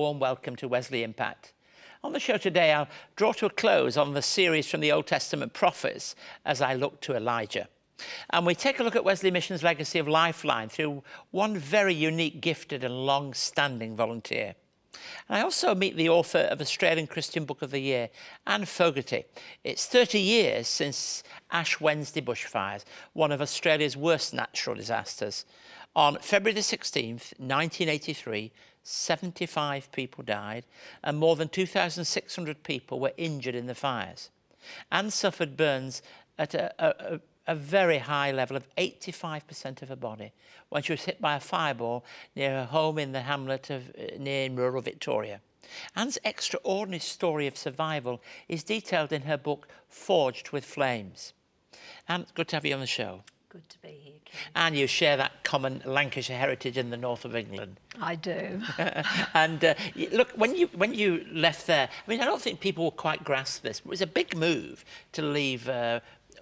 warm welcome to Wesley Impact. On the show today, I'll draw to a close on the series from the Old Testament prophets as I look to Elijah. And we take a look at Wesley Mission's legacy of Lifeline through one very unique, gifted and long-standing volunteer. And I also meet the author of Australian Christian Book of the Year, Anne Fogarty. It's 30 years since Ash Wednesday bushfires, one of Australia's worst natural disasters. On February the 16th, 1983, 75 people died and more than 2,600 people were injured in the fires. Anne suffered burns at a very high level of 85% of her body when she was hit by a fireball near her home in the hamlet of near rural Victoria. Anne's extraordinary story of survival is detailed in her book Forged with Flames. Anne, good to have you on the show. Good to be here, Ken. And you share that common Lancashire heritage in the north of England. I do. And look, when you left there, I mean, I don't think people will quite grasp this, but it was a big move to leave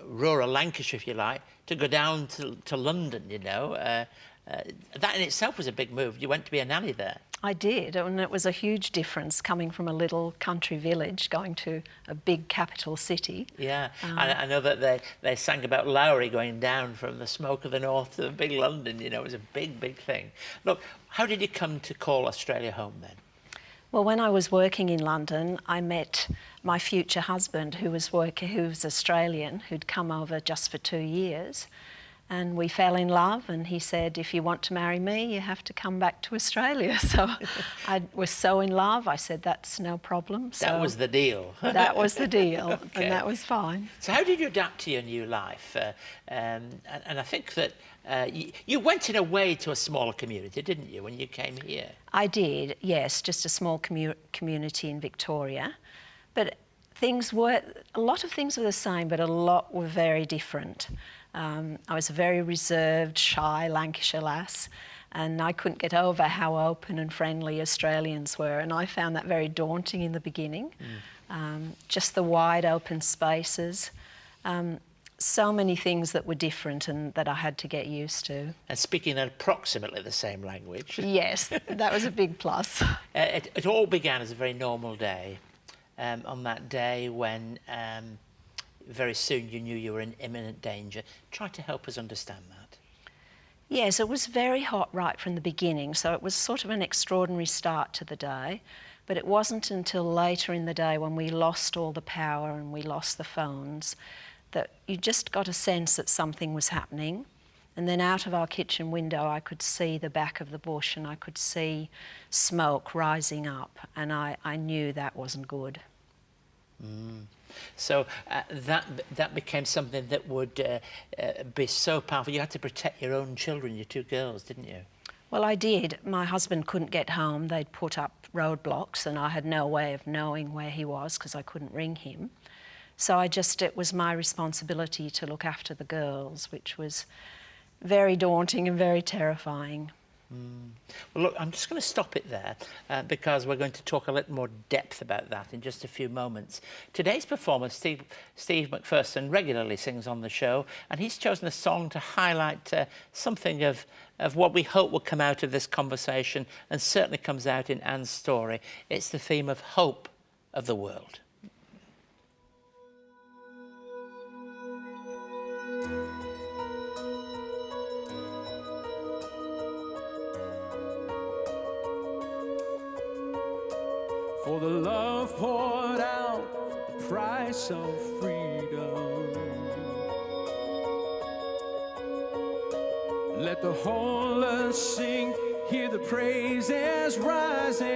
rural Lancashire, if you like, to go down to London, you know. That in itself was a big move. You went to be a nanny there. I did, and it was a huge difference coming from a little country village going to a big capital city. Yeah, I know that they sang about Lowry going down from the smoke of the north to the big London, you know. It was a big, big thing. Look, how did you come to call Australia home then? Well, when I was working in London, I met my future husband who was Australian, who'd come over just for 2 years. And we fell in love, and he said, if you want to marry me, you have to come back to Australia. So I was so in love, I said, that's no problem. So that was the deal. That was the deal, Okay. And that was fine. So how did you adapt to your new life? And I think that you went in a way to a smaller community, didn't you, when you came here? I did, yes, just a small community in Victoria. But a lot of things were the same, but a lot were very different. I was a very reserved, shy Lancashire lass, and I couldn't get over how open and friendly Australians were, and I found that very daunting in the beginning. Just the wide open spaces, so many things that were different and that I had to get used to. And speaking approximately the same language. Yes, that was a big plus. It all began as a very normal day. On that day when very soon you knew you were in imminent danger. Try to help us understand that. Yes, it was very hot right from the beginning, so it was sort of an extraordinary start to the day, but it wasn't until later in the day when we lost all the power and we lost the phones that you just got a sense that something was happening. And then out of our kitchen window I could see the back of the bush and I could see smoke rising up, and I knew that wasn't good. So that became something that would be so powerful. You had to protect your own children, your two girls, didn't you? Well, I did. My husband couldn't get home. They'd put up roadblocks and I had no way of knowing where he was because I couldn't ring him. So it was my responsibility to look after the girls, which was very daunting and very terrifying. Well, look, I'm just going to stop it there because we're going to talk a little more depth about that in just a few moments. Today's performer, Steve McPherson, regularly sings on the show, and he's chosen a song to highlight something of what we hope will come out of this conversation, and certainly comes out in Anne's story. It's the theme of hope of the world. For the love poured out, the price of freedom. Let the whole earth sing, hear the praises rising.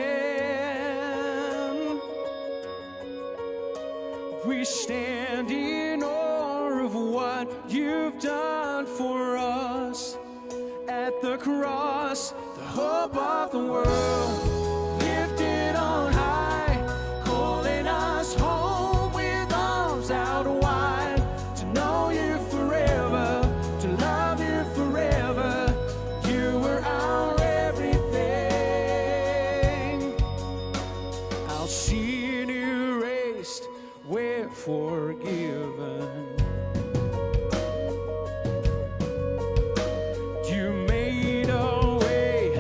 We stand in awe of what you've done for us. At the cross, the hope of the world. Forgiven. You made a way,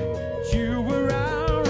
you were our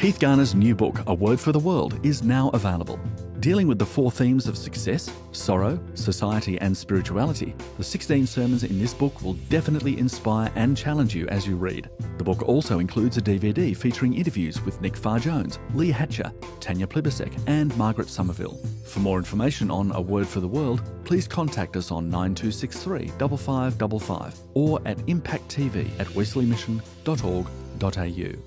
Keith Garner's new book, A Word for the World, is now available. Dealing with the 4 themes of success, sorrow, society and spirituality, the 16 sermons in this book will definitely inspire and challenge you as you read. The book also includes a DVD featuring interviews with Nick Farr-Jones, Lee Hatcher, Tanya Plibersek and Margaret Somerville. For more information on A Word for the World, please contact us on 9263 5555 or at impacttv@wesleymission.org.au.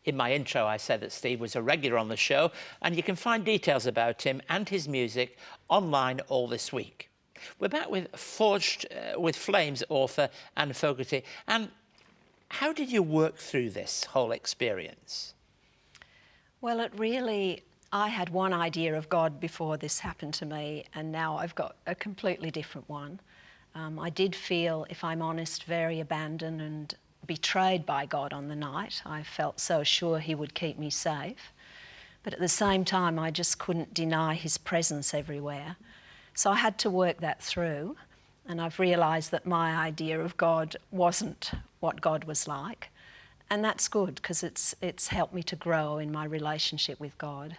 In my intro, I said that Steve was a regular on the show, and you can find details about him and his music online all this week. We're back with Forged with Flames author Anne Fogarty. And how did you work through this whole experience? Well, I had one idea of God before this happened to me, and now I've got a completely different one. I did feel, if I'm honest, very abandoned and betrayed by God on the night. I felt so sure he would keep me safe. But at the same time, I just couldn't deny his presence everywhere. So I had to work that through. And I've realised that my idea of God wasn't what God was like. And that's good, because it's helped me to grow in my relationship with God.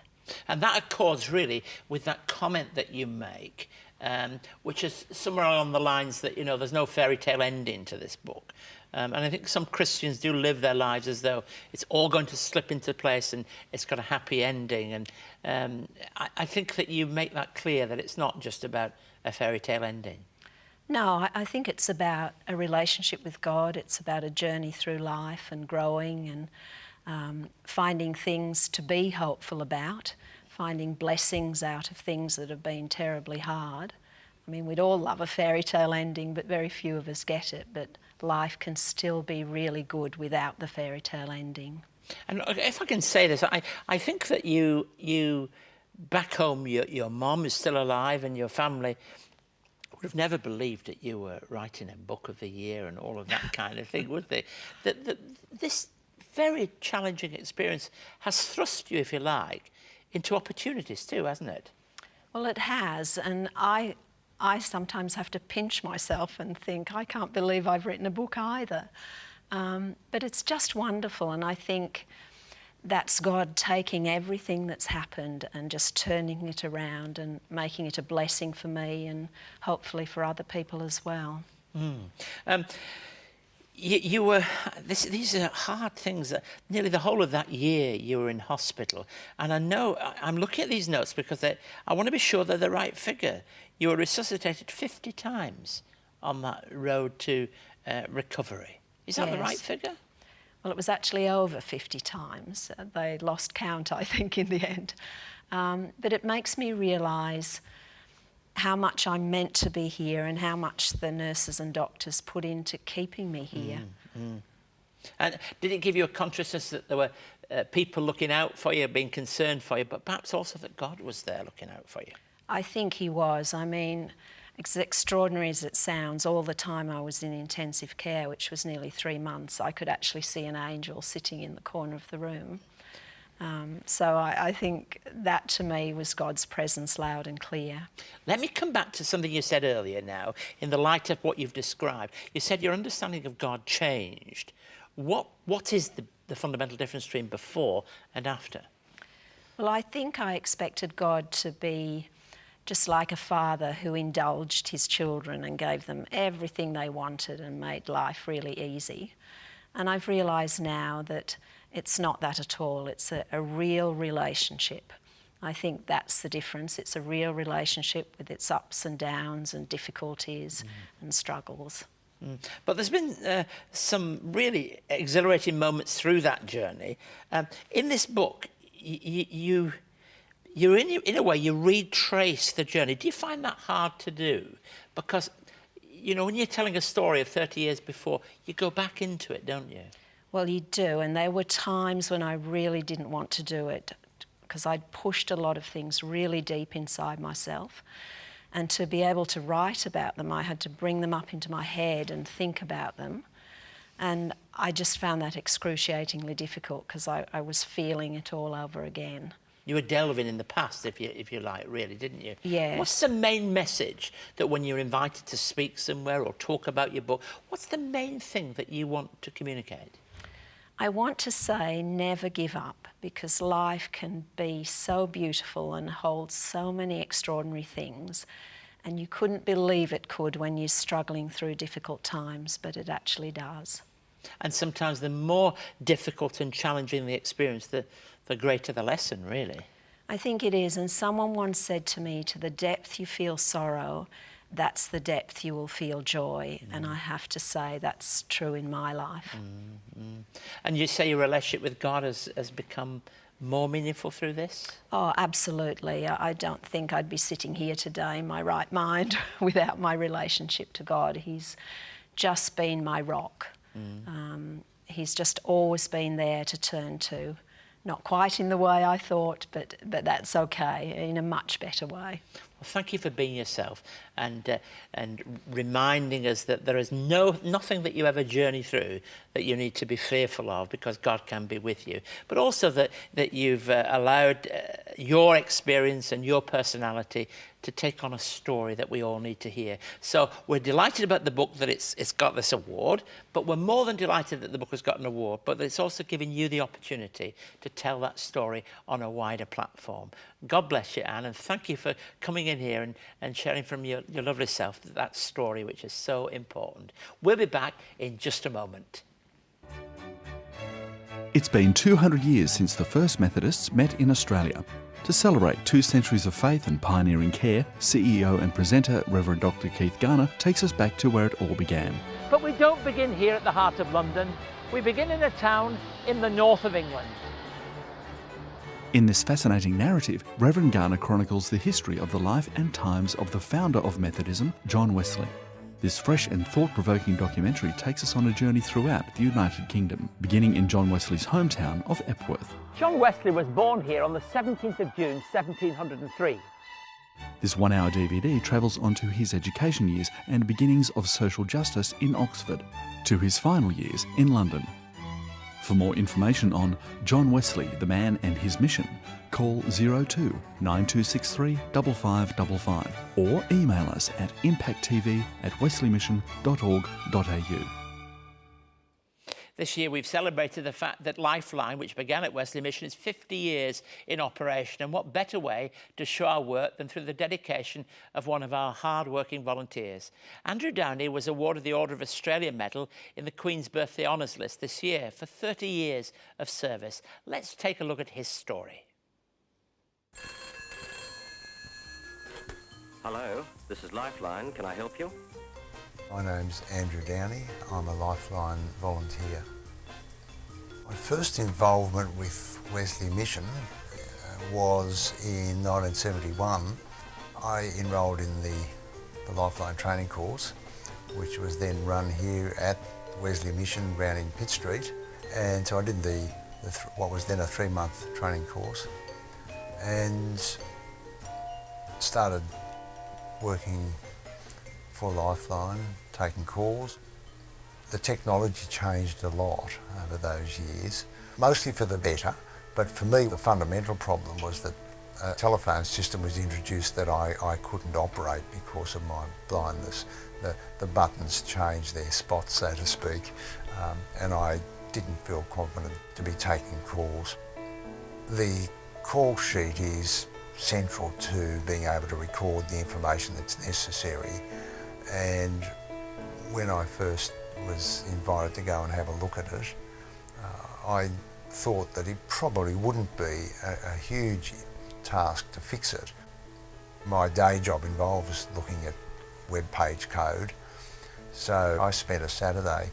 And that accords really with that comment that you make, which is somewhere along the lines that, you know, there's no fairy tale ending to this book. And I think some Christians do live their lives as though it's all going to slip into place and it's got a happy ending. And I think that you make that clear, that it's not just about a fairy tale ending. No, I think it's about a relationship with God. It's about a journey through life and growing and finding things to be hopeful about, finding blessings out of things that have been terribly hard. I mean, we'd all love a fairy tale ending, but very few of us get it. But life can still be really good without the fairy tale ending. And if I can say this, I think that you back home, your mom is still alive and your family would have never believed that you were writing a book of the year and all of that kind of thing, would they? This very challenging experience has thrust you, if you like, into opportunities too, hasn't it? Well, it has, and I sometimes have to pinch myself and think, I can't believe I've written a book either. But it's just wonderful, and I think that's God taking everything that's happened and just turning it around and making it a blessing for me and hopefully for other people as well. You were, these are hard things. Nearly the whole of that year you were in hospital. And I know, I'm looking at these notes because I want to be sure they're the right figure. You were resuscitated 50 times on that road to recovery. Is that the right figure? Well, it was actually over 50 times. They lost count, I think, in the end. But it makes me realise how much I'm meant to be here and how much the nurses and doctors put into keeping me here. And did it give you a consciousness that there were people looking out for you, being concerned for you, but perhaps also that God was there looking out for you? I think he was. I mean, as extraordinary as it sounds, all the time I was in intensive care, which was nearly 3 months, I could actually see an angel sitting in the corner of the room. So I think that to me was God's presence loud and clear. Let me come back to something you said earlier now, in the light of what you've described. You said your understanding of God changed. What is the fundamental difference between before and after? Well, I think I expected God to be just like a father who indulged his children and gave them everything they wanted and made life really easy. And I've realised now that it's not that at all. It's a real relationship. I think that's the difference. It's a real relationship with its ups and downs and difficulties and struggles. But there's been some really exhilarating moments through that journey. In this book, you're in a way, you retrace the journey. Do you find that hard to do? Because, you know, when you're telling a story of 30 years before, you go back into it, don't you? Well, you do, and there were times when I really didn't want to do it because I'd pushed a lot of things really deep inside myself. And to be able to write about them, I had to bring them up into my head and think about them. And I just found that excruciatingly difficult because I was feeling it all over again. You were delving in the past, if you like, really, didn't you? Yes. What's the main message that when you're invited to speak somewhere or talk about your book, what's the main thing that you want to communicate? I want to say never give up, because life can be so beautiful and hold so many extraordinary things, and you couldn't believe it could when you're struggling through difficult times, but it actually does. And sometimes the more difficult and challenging the experience, the greater the lesson, really. I think it is, and someone once said to me, to the depth you feel sorrow, that's the depth you will feel joy. And I have to say that's true in my life. And you say your relationship with God has become more meaningful through this? Oh, absolutely. I don't think I'd be sitting here today in my right mind without my relationship to God. He's just been my rock. He's just always been there to turn to. Not quite in the way I thought, but that's okay, in a much better way. Well, thank you for being yourself and reminding us that there is nothing that you ever journey through that you need to be fearful of, because God can be with you. But also that you've allowed your experience and your personality to take on a story that we all need to hear. So we're delighted about the book, that it's got this award, but we're more than delighted that the book has got an award, but that it's also giving you the opportunity to tell that story on a wider platform. God bless you, Anne, and thank you for coming in here and sharing from your lovely self that story, which is so important. We'll be back in just a moment. It's been 200 years since the first Methodists met in Australia. To celebrate 2 centuries of faith and pioneering care, CEO and presenter Reverend Dr. Keith Garner takes us back to where it all began. But we don't begin here at the heart of London. We begin in a town in the north of England. In this fascinating narrative, Reverend Garner chronicles the history of the life and times of the founder of Methodism, John Wesley. This fresh and thought-provoking documentary takes us on a journey throughout the United Kingdom, beginning in John Wesley's hometown of Epworth. John Wesley was born here on the 17th of June, 1703. This 1-hour DVD travels onto his education years and beginnings of social justice in Oxford, to his final years in London. For more information on John Wesley, the man and his mission, call 02 9263 5555 or email us at impacttv@wesleymission.org.au. This year we've celebrated the fact that Lifeline, which began at Wesley Mission, is 50 years in operation. And what better way to show our work than through the dedication of one of our hard-working volunteers. Andrew Downey was awarded the Order of Australia Medal in the Queen's Birthday Honours List this year for 30 years of service. Let's take a look at his story. Hello, this is Lifeline. Can I help you? My name's Andrew Downey. I'm a Lifeline volunteer. My first involvement with Wesley Mission was in 1971. I enrolled in the Lifeline training course, which was then run here at Wesley Mission round in Pitt Street. And so I did what was then a 3-month training course and started working for Lifeline, taking calls. The technology changed a lot over those years, mostly for the better, but for me the fundamental problem was that a telephone system was introduced that I couldn't operate because of my blindness. The buttons changed their spots, so to speak, and I didn't feel confident to be taking calls. The call sheet is central to being able to record the information that's necessary. And when I first was invited to go and have a look at it, I thought that it probably wouldn't be a huge task to fix it. My day job involves looking at web page code, so I spent a Saturday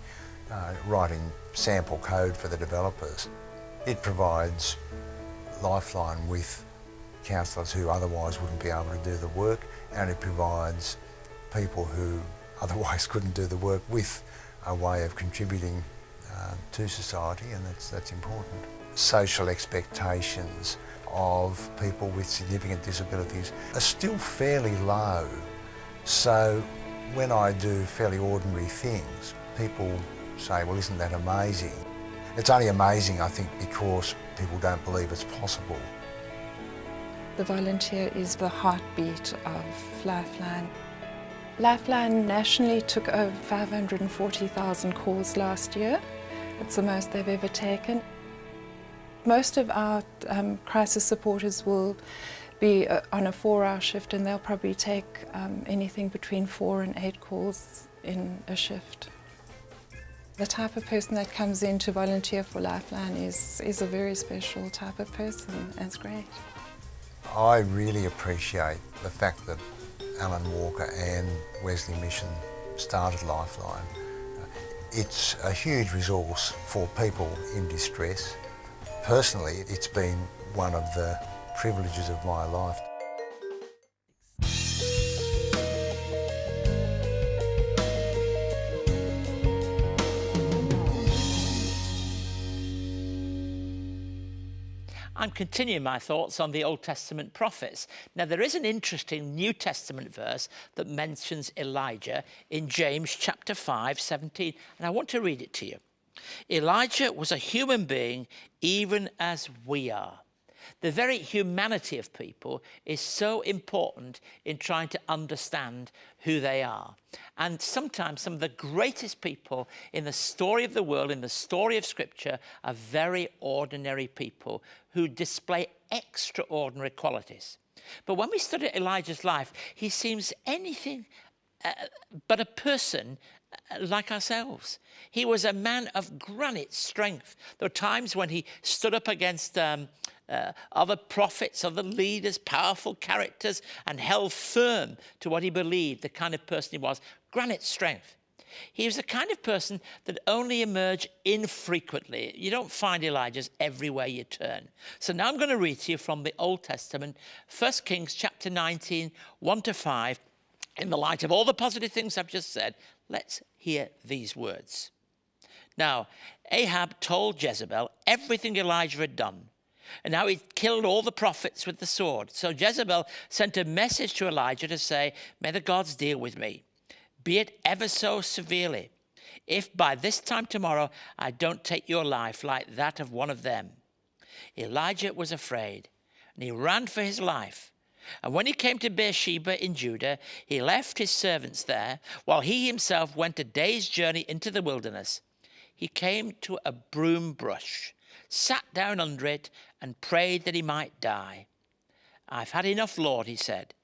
writing sample code for the developers. It provides Lifeline with counsellors who otherwise wouldn't be able to do the work, and it provides people who otherwise couldn't do the work with a way of contributing to society, and that's important. Social expectations of people with significant disabilities are still fairly low, so when I do fairly ordinary things, people say, well, isn't that amazing? It's only amazing, I think, because people don't believe it's possible. The volunteer is the heartbeat of Lifeline. Lifeline nationally took over 540,000 calls last year, It's the most they've ever taken. Most of our crisis supporters will be on a 4-hour shift, and they'll probably take anything between 4 and 8 calls in a shift. The type of person that comes in to volunteer for Lifeline is a very special type of person. It's great. I really appreciate the fact that Alan Walker and Wesley Mission started Lifeline. It's a huge resource for people in distress. Personally, it's been one of the privileges of my life. I'm continuing my thoughts on the Old Testament prophets. Now, there is an interesting New Testament verse that mentions Elijah in James chapter 5:17, and I want to read it to you. Elijah was a human being even as we are. The very humanity of people is so important in trying to understand who they are. And sometimes some of the greatest people in the story of the world, in the story of Scripture, are very ordinary people who display extraordinary qualities. But when we study Elijah's life, he seems anything but a person like ourselves. He was a man of granite strength. There were times when he stood up against other prophets, other leaders, powerful characters, and held firm to what he believed, the kind of person he was. Granite strength. He was the kind of person that only emerged infrequently. You don't find Elijahs everywhere you turn. So now I'm going to read to you from the Old Testament, 1 Kings chapter 19, 1-5. In the light of all the positive things I've just said, let's hear these words. Now, Ahab told Jezebel everything Elijah had done, and how he'd killed all the prophets with the sword. So Jezebel sent a message to Elijah to say, "May the gods deal with me, be it ever so severely, if by this time tomorrow I don't take your life like that of one of them." Elijah was afraid, and he ran for his life. And when he came to Beersheba in Judah, he left his servants there, while he himself went a day's journey into the wilderness. He came to a broom bush, sat down under it, and prayed that he might die. "I've had enough, Lord," he said.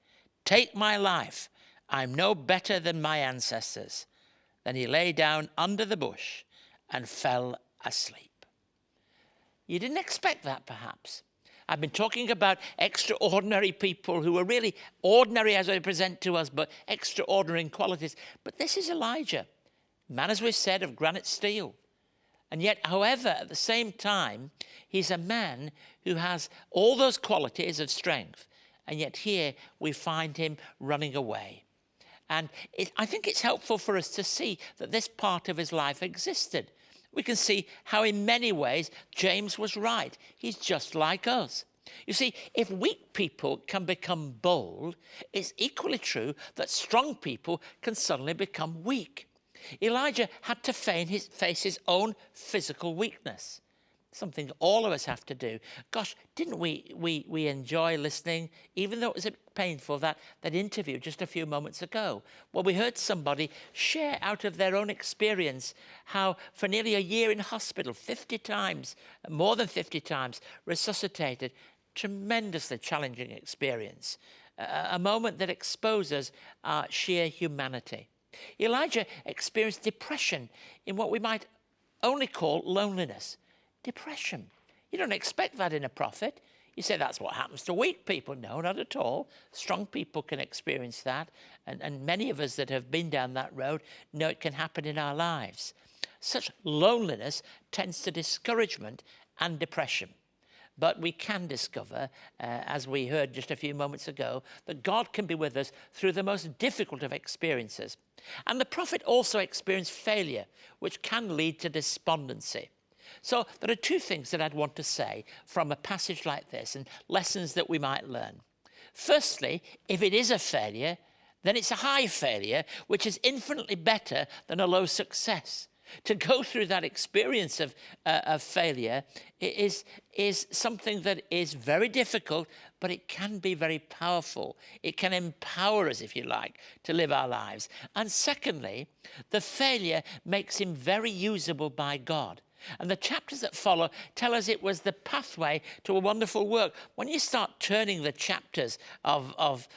"Take my life. I'm no better than my ancestors." Then he lay down under the bush and fell asleep. You didn't expect that, perhaps. I've been talking about extraordinary people who are really ordinary as they present to us, but extraordinary in qualities. But this is Elijah, man, as we've said, of granite steel. And yet, however, at the same time, he's a man who has all those qualities of strength. And yet here we find him running away. And I think it's helpful for us to see that this part of his life existed. We can see how in many ways James was right. He's just like us. You see, if weak people can become bold, it's equally true that strong people can suddenly become weak. Elijah had to face his own physical weakness, something all of us have to do. Gosh, didn't we enjoy listening, even though it was a bit painful, that interview just a few moments ago? Well, we heard somebody share out of their own experience how for nearly a year in hospital, 50 times, more than 50 times, resuscitated. Tremendously challenging experience. A moment that exposes our sheer humanity. Elijah experienced depression in what we might only call loneliness. Depression. You don't expect that in a prophet. You say that's what happens to weak people. No, not at all. Strong people can experience that. And many of us that have been down that road know it can happen in our lives. Such loneliness tends to discouragement and depression. But we can discover, as we heard just a few moments ago, that God can be with us through the most difficult of experiences. And the prophet also experienced failure, which can lead to despondency. So there are two things that I'd want to say from a passage like this and lessons that we might learn. Firstly, if it is a failure, then it's a high failure, which is infinitely better than a low success. To go through that experience of failure is something that is very difficult, but it can be very powerful. It can empower us, if you like, to live our lives. And secondly, the failure makes him very usable by God. And the chapters that follow tell us it was the pathway to a wonderful work. When you start turning the chapters of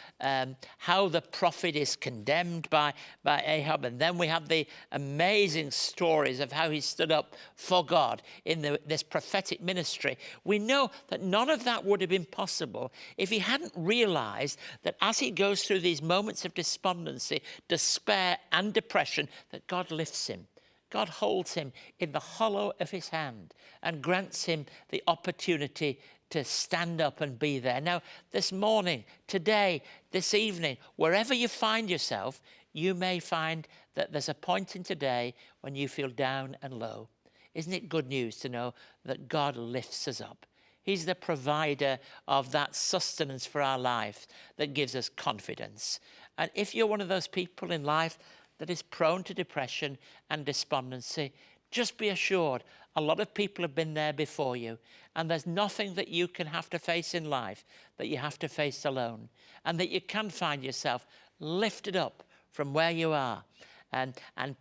how the prophet is condemned by Ahab, and then we have the amazing stories of how he stood up for God in this prophetic ministry, we know that none of that would have been possible if he hadn't realized that as he goes through these moments of despondency, despair and depression, that God lifts him. God holds him in the hollow of his hand and grants him the opportunity to stand up and be there. Now, this morning, today, this evening, wherever you find yourself, you may find that there's a point in today when you feel down and low. Isn't it good news to know that God lifts us up? He's the provider of that sustenance for our life that gives us confidence. And if you're one of those people in life that is prone to depression and despondency, just be assured a lot of people have been there before you, and there's nothing that you can have to face in life that you have to face alone, and that you can find yourself lifted up from where you are and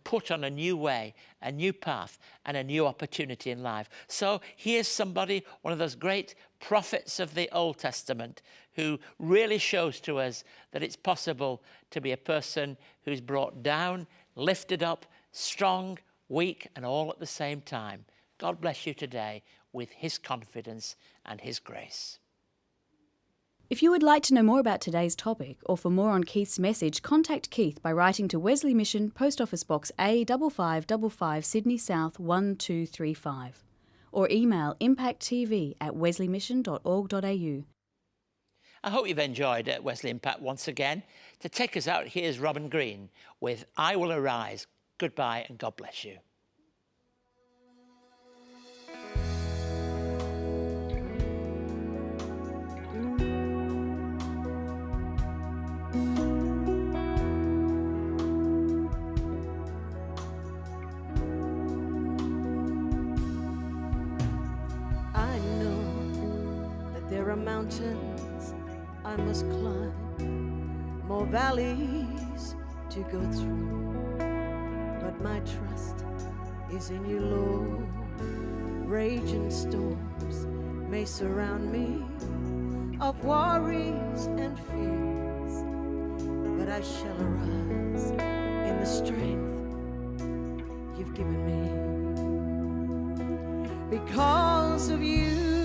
put on a new way, a new path, and a new opportunity in life. So here's somebody, one of those great prophets of the Old Testament, who really shows to us that it's possible to be a person who's brought down, lifted up, strong, weak, and all at the same time. God bless you today with his confidence and his grace. If you would like to know more about today's topic, or for more on Keith's message, contact Keith by writing to Wesley Mission, Post Office Box A5555, Sydney South 1235, or email impacttv@wesleymission.org.au. I hope you've enjoyed Wesley Impact once again. To take us out, here's Robin Green with I Will Arise. Goodbye and God bless you. I know that there are mountains I must climb, more valleys to go through, but my trust is in you, Lord. Raging storms may surround me of worries and fears, but I shall arise in the strength you've given me. Because of you,